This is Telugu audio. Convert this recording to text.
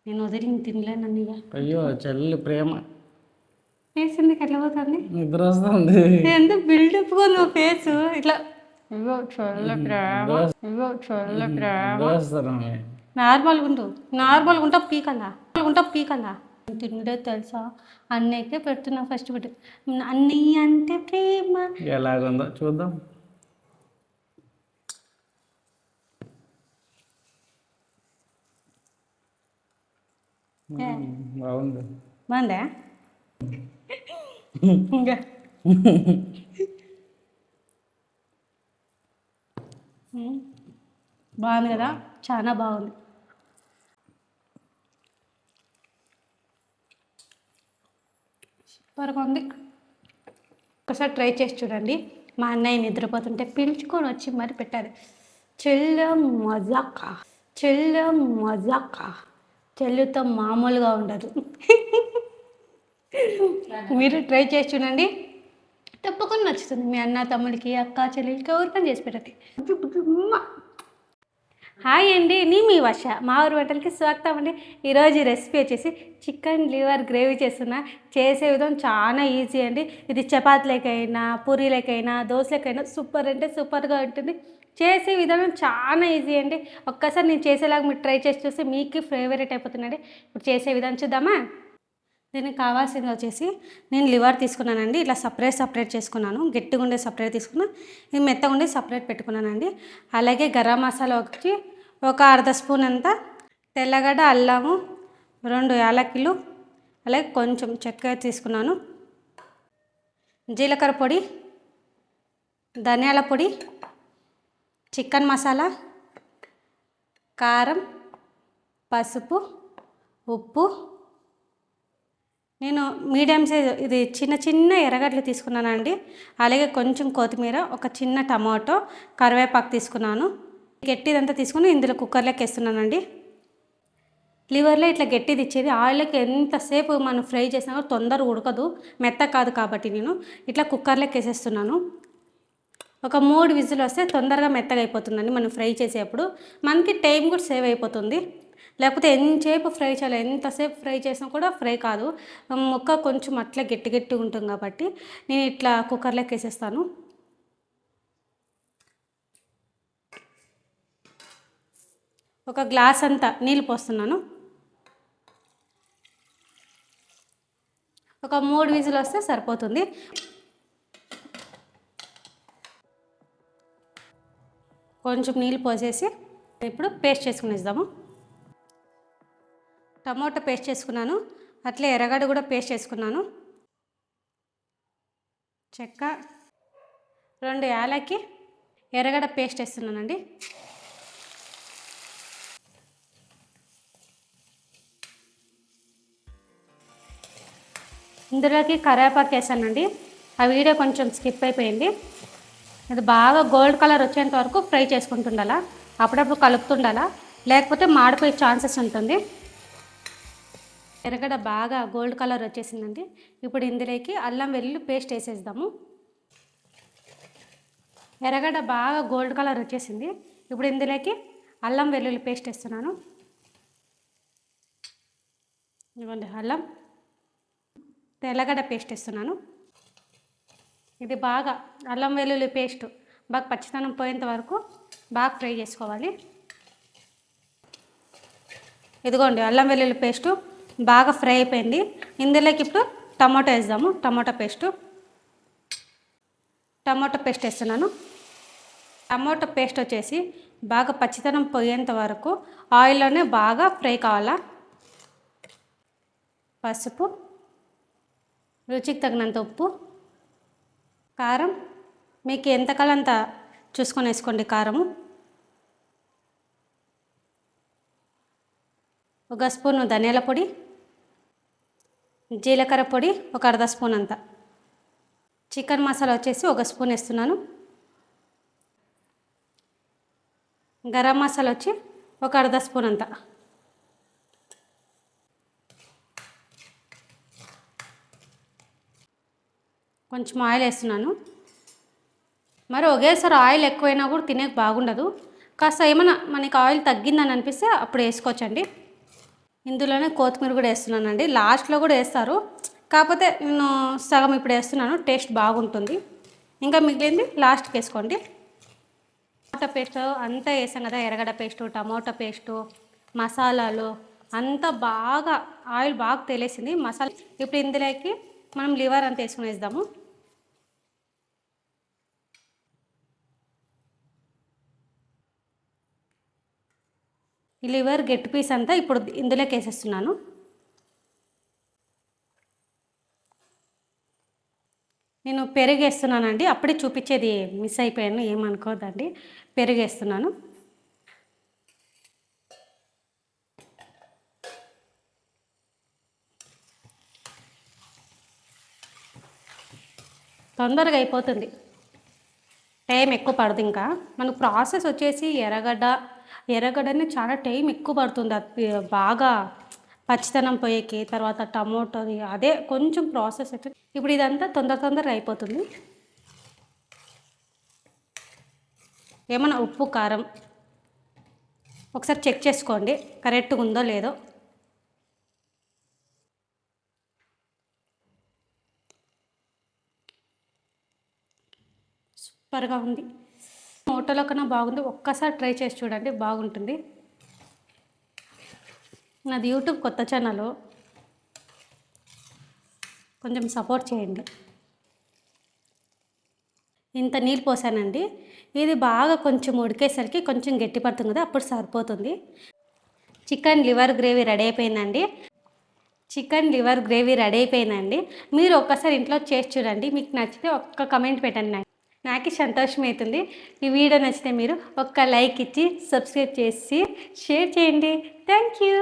నేను వదిలి తినలేను అన్నయ్య. అయ్యో చెల్లి ప్రేమ ఫేస్ ఎందుకు ఎట్లా పోతుంది? నిద్ర వస్తుంది. ఎంత బిల్డప్ గా నా ఫేస్ ఇట్లా. ఇగో చల్ల ప్రేమ, ఇగో చల్ల ప్రేమ. నార్మల్గా ఉండు, నార్మల్గా ఉంటా పీకల్లా తిండే తెలుసా? అన్నయ్యకే పెడుతున్నా ఫస్ట్ పెట్టి. అన్నయ్య అంటే ప్రేమ. ఎలాగుందో చూద్దాం. బాగుంది. బాగుందా? ఇంకా బాగుంది కదా, చాలా బాగుంది. సూపర్గా ఉంది. ఒకసారి ట్రై చేసి చూడండి. మా అన్నయ్య నిద్రపోతుంటే పిలుచుకొని వచ్చి మరి పెట్టాలి. చెల్లెం మజాకా, చెల్లెం మజాకా. చెల్లితో మామూలుగా ఉండదు. మీరు ట్రై చేసి చూడండి, తప్పకుండా నచ్చుతుంది. మీ అన్న తమ్ముడికి, అక్క చెల్లెలకి ఎవరికైనా చేసి పెట్టండి. హాయ్ అండి, నేను మీ వర్ష. మా ఊరు వంటలకి స్వాగతం అండి. ఈరోజు రెసిపీ వచ్చేసి చికెన్ లివర్ గ్రేవీ చేస్తున్నా. చేసే విధం చాలా ఈజీ అండి. ఇది చపాతీలకైనా, పూరీలకైనా, దోశలకైనా సూపర్ అంటే సూపర్గా ఉంటుంది. చేసే విధానం చాలా ఈజీ అండి. ఒక్కసారి నేను చేసేలాగా మీరు ట్రై చేసి చూస్తే మీకు ఫేవరెట్ అయిపోతుందండి. ఇప్పుడు చేసే విధానం చూద్దామా? దీనికి కావాల్సింది వచ్చేసి నేను లివర్ తీసుకున్నానండి. ఇట్లా సపరేట్ చేసుకున్నాను. గట్టిగా ఉండే సపరేట్ తీసుకున్నా, ఇది మెత్తగా ఉండే సపరేట్ పెట్టుకున్నానండి. అలాగే గరం మసాలా వచ్చి ఒక అర్ధ స్పూన్ అంతా, తెల్లగడ్డ, అల్లము, 2 యాలకులు, అలాగే కొంచెం చక్కెర తీసుకున్నాను. జీలకర్ర పొడి, ధనియాల పొడి, చికెన్ మసాలా, కారం, పసుపు, ఉప్పు. నేను మీడియం సైజ్ ఇది చిన్న ఎర్రగడ్డలు తీసుకున్నానండి. అలాగే కొంచెం కొత్తిమీర, ఒక చిన్న టమాటో, కరివేపాకు తీసుకున్నాను. గట్టిదంతా తీసుకుని ఇందులో కుక్కర్లోకి వేస్తున్నానండి. లివర్లో ఇట్లా గట్టిది ఇచ్చేది ఆయిల్కి ఎంతసేపు మనం ఫ్రై చేసినా తొందరగా ఉడకదు, మెత్త కాదు. కాబట్టి నేను ఇట్లా కుక్కర్లోకి వేసేస్తున్నాను. ఒక 3 విజిల్ వస్తే తొందరగా మెత్తగా అయిపోతుందండి. మనం ఫ్రై చేసేటప్పుడు మనకి టైం కూడా సేవ్ అయిపోతుంది. లేకపోతే ఎంతసేపు ఫ్రై చేయాలి, ఎంతసేపు ఫ్రై చేసినా కూడా ఫ్రై కాదు. ముక్క కొంచెం అట్లా గట్టి ఉంటుంది. కాబట్టి నేను ఇట్లా కుక్కర్లోకి వేసేస్తాను. ఒక గ్లాస్ అంతా నీళ్ళు పోస్తున్నాను. ఒక 3 విజిల్ వస్తే సరిపోతుంది. కొంచెం నీళ్ళు పోసేసి ఇప్పుడు పేస్ట్ చేసుకునేద్దాము. టమాటో పేస్ట్ చేసుకున్నాను. అట్లే ఎర్రగడ్డ కూడా పేస్ట్ చేసుకున్నాను. చెక్క, 2 యాలకి, ఎర్రగడ్డ పేస్ట్ వేస్తున్నానండి. ఇందులోకి కరివేపాకు వేసానండి. ఆ వీడియో కొంచెం స్కిప్ అయిపోయింది. అది బాగా గోల్డ్ కలర్ వచ్చేంత వరకు ఫ్రై చేసుకుంటుండాలా, అప్పుడప్పుడు కలుపుతుండాలా, లేకపోతే మాడిపోయే ఛాన్సెస్ ఉంటుంది. ఎర్రగడ్డ బాగా గోల్డ్ కలర్ వచ్చేసిందండి. ఇప్పుడు ఇందులోకి అల్లం వెల్లుల్లి పేస్ట్ వేసేద్దాము. ఎర్రగడ్డ బాగా గోల్డ్ కలర్ వచ్చేసింది. ఇప్పుడు ఇందులోకి అల్లం వెల్లుల్లి పేస్ట్ వేస్తున్నాను. ఇవ్వండి అల్లం, తెల్లగడ్డ పేస్ట్ వేస్తున్నాను. ఇది బాగా అల్లం వెల్లుల్లి పేస్ట్ బాగా పచ్చితనం పోయేంత వరకు బాగా ఫ్రై చేసుకోవాలి. ఇదిగోండి అల్లం వెల్లుల్లి పేస్టు బాగా ఫ్రై అయిపోయింది. ఇందులోకి ఇప్పుడు టమాటో వేద్దాము. టమాటో పేస్ట్ వేస్తున్నాను. టమాటో పేస్ట్ వచ్చేసి బాగా పచ్చితనం పోయేంత వరకు ఆయిల్లోనే బాగా ఫ్రై కావాలా. పసుపు, రుచికి తగినంత ఉప్పు, కారం మీకు ఎంత కాలంత చూసుకొని వేసుకోండి. కారము ఒక స్పూను ధనియాల పొడి, జీలకర్ర పొడి ఒక అర్ధ స్పూన్ అంతా, చికెన్ మసాలా వచ్చేసి 1 స్పూన్ వేస్తున్నాను. గరం మసాలా వచ్చి ఒక అర్ధ స్పూన్ అంతా. కొంచెం ఆయిల్ వేస్తున్నాను. మరి ఒకేసారి ఆయిల్ ఎక్కువైనా కూడా తినేకి బాగుండదు. కాస్త ఏమైనా మనకి ఆయిల్ తగ్గిందని అనిపిస్తే అప్పుడు వేసుకోవచ్చండి. ఇందులోనే కొత్తిమీర కూడా వేస్తున్నానండి, లాస్ట్లో కూడా వేస్తారు, కాకపోతే నేను సగం ఇప్పుడు వేస్తున్నాను, టేస్ట్ బాగుంటుంది. ఇంకా మిగిలింది లాస్ట్కి వేసుకోండి. టమాటా పేస్ట్ అంతా వేసాం కదా, ఎర్రగడ్డ పేస్టు, టమాటా పేస్టు, మసాలాలు అంతా బాగా ఆయిల్ బాగా తెలిసింది మసాలా. ఇప్పుడు ఇందులోకి మనం లివర్ అంతా వేసుకుని వేద్దాము. ఈ లివర్ గట్టి పీస్ అంతా ఇప్పుడు ఇందులోకి వేసేస్తున్నాను. నేను పెరుగు వేస్తున్నానండి, అప్పుడే చూపించేది మిస్ అయిపోయాను, ఏమనుకోదండి. పెరుగు వేస్తున్నాను. తొందరగా అయిపోతుంది, టైం ఎక్కువ పడుతుంది. ఇంకా మనకు ప్రాసెస్ వచ్చేసి ఎర్రగడ్డని చాలా టైం ఎక్కువ పడుతుంది, అది బాగా పచ్చితనం పోయేకి. తర్వాత టమోటోది అదే కొంచెం ప్రాసెస్ అయితే, ఇప్పుడు ఇదంతా తొందరగా అయిపోతుంది. ఏమన్నా ఉప్పు కారం ఒకసారి చెక్ చేసుకోండి, కరెక్ట్గా ఉందో లేదో. సూపర్గా ఉంది, హోటల్లో కన్నా బాగుంది, ఒక్కసారి ట్రై చేసి చూడండి, బాగుంటుంది. నాది యూట్యూబ్ కొత్త ఛానల్, కొంచెం సపోర్ట్ చేయండి. ఇంత నీళ్ళు పోసానండి, ఇది బాగా కొంచెం ఉడికేసరికి కొంచెం గట్టి పడుతుంది కదా, అప్పుడు సరిపోతుంది. చికెన్ లివర్ గ్రేవీ రెడీ అయిపోయిందండి. మీరు ఒక్కసారి ఇంట్లో చేసి చూడండి, మీకు నచ్చితే ఒక్క కమెంట్ పెట్టండి, నాకు సంతోషం అవుతుంది. ఈ వీడియో నచ్చితే మీరు ఒక్క లైక్ ఇచ్చి సబ్స్క్రైబ్ చేసి షేర్ చేయండి. Thank you.